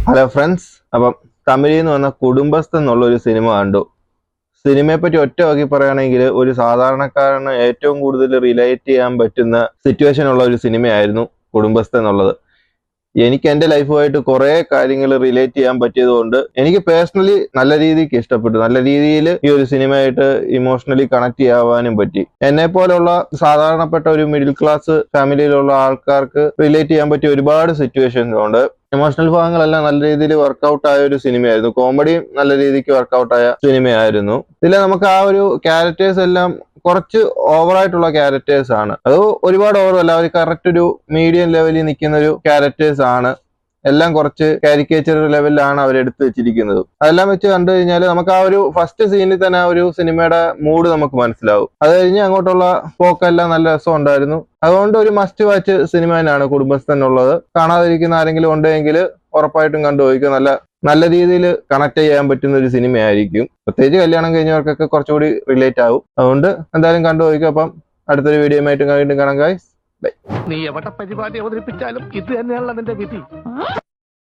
Hello friends, അപ്പം തമിഴിൽ നിന്ന് വന്ന കുടുംബസ്ഥൻ എന്നുള്ളൊരു സിനിമ കണ്ടു. സിനിമയെ പറ്റി ഒറ്റ വാക്കി പറയുകയാണെങ്കിൽ ഒരു സാധാരണക്കാരന് ഏറ്റവും കൂടുതൽ റിലേറ്റ് ചെയ്യാൻ പറ്റുന്ന സിറ്റുവേഷൻ ഉള്ള ഒരു സിനിമയായിരുന്നു കുടുംബസ്ഥൻ എന്നുള്ളത്. എനിക്ക് എൻ്റെ ലൈഫുമായിട്ട് കുറേ കാര്യങ്ങൾ റിലേറ്റ് ചെയ്യാൻ പറ്റിയത് കൊണ്ട് എനിക്ക് പേഴ്സണലി നല്ല രീതിക്ക് ഇഷ്ടപ്പെട്ടു. നല്ല രീതിയിൽ ഈ ഒരു സിനിമയായിട്ട് ഇമോഷണലി കണക്ട് ചെയ്യാവാനും പറ്റി. എന്നെ പോലുള്ള സാധാരണപ്പെട്ട ഒരു മിഡിൽ ക്ലാസ് ഫാമിലിയിലുള്ള ആൾക്കാർക്ക് റിലേറ്റ് ചെയ്യാൻ പറ്റിയ ഒരുപാട് സിറ്റുവേഷൻസ് ഉണ്ട്. ഇമോഷണൽ ഭാഗങ്ങളെല്ലാം നല്ല രീതിയിൽ വർക്കൗട്ട് ആയ ഒരു സിനിമയായിരുന്നു. കോമഡിയും നല്ല രീതിക്ക് വർക്കൗട്ട് ആയ സിനിമയായിരുന്നു. ഇതിൽ നമുക്ക് ആ ഒരു ക്യാരക്ടേഴ്സ് എല്ലാം കുറച്ച് ഓവറായിട്ടുള്ള ക്യാരക്ടേഴ്സ് ആണ്. അത് ഒരുപാട് ഓവറല്ല, അവർ കറക്റ്റ് ഒരു മീഡിയം ലെവലിൽ നിൽക്കുന്ന ഒരു ക്യാരക്ടേഴ്സ് ആണ്. എല്ലാം കുറച്ച് കാരിക്കേച്ചർ ലെവലിലാണ് അവർ എടുത്തു വെച്ചിരിക്കുന്നത്. അതെല്ലാം വെച്ച് കണ്ടു കഴിഞ്ഞാൽ നമുക്ക് ആ ഒരു ഫസ്റ്റ് സീനിൽ തന്നെ ആ ഒരു സിനിമയുടെ മൂഡ് നമുക്ക് മനസ്സിലാവും. അത് കഴിഞ്ഞ് അങ്ങോട്ടുള്ള പോക്കെല്ലാം നല്ല രസം ഉണ്ടായിരുന്നു. അതുകൊണ്ട് ഒരു മസ്റ്റ് വാച്ച് സിനിമ തന്നെയാണ് കുടുംബസ്ഥൻ ഉള്ളത്. കാണാതിരിക്കുന്ന ആരെങ്കിലും ഉണ്ടെങ്കിൽ ഉറപ്പായിട്ടും കണ്ടുപോയിക്കും. നല്ല രീതിയിൽ കണക്ട് ചെയ്യാൻ പറ്റുന്ന ഒരു സിനിമയായിരിക്കും. പ്രത്യേകിച്ച് കല്യാണം കഴിഞ്ഞവർക്കൊക്കെ കുറച്ചുകൂടി റിലേറ്റ് ആവും. അതുകൊണ്ട് എന്തായാലും കണ്ടുപോയിക്കും. അപ്പം അടുത്തൊരു വീഡിയോയുമായിട്ട് വീണ്ടും കാണാം ഗൈസ്. ബൈ. നീ എവിടെ പരിപാടി അവതരിപ്പിച്ചാലും ഇത് തന്നെയാണല്ലോ നിന്റെ വിധി.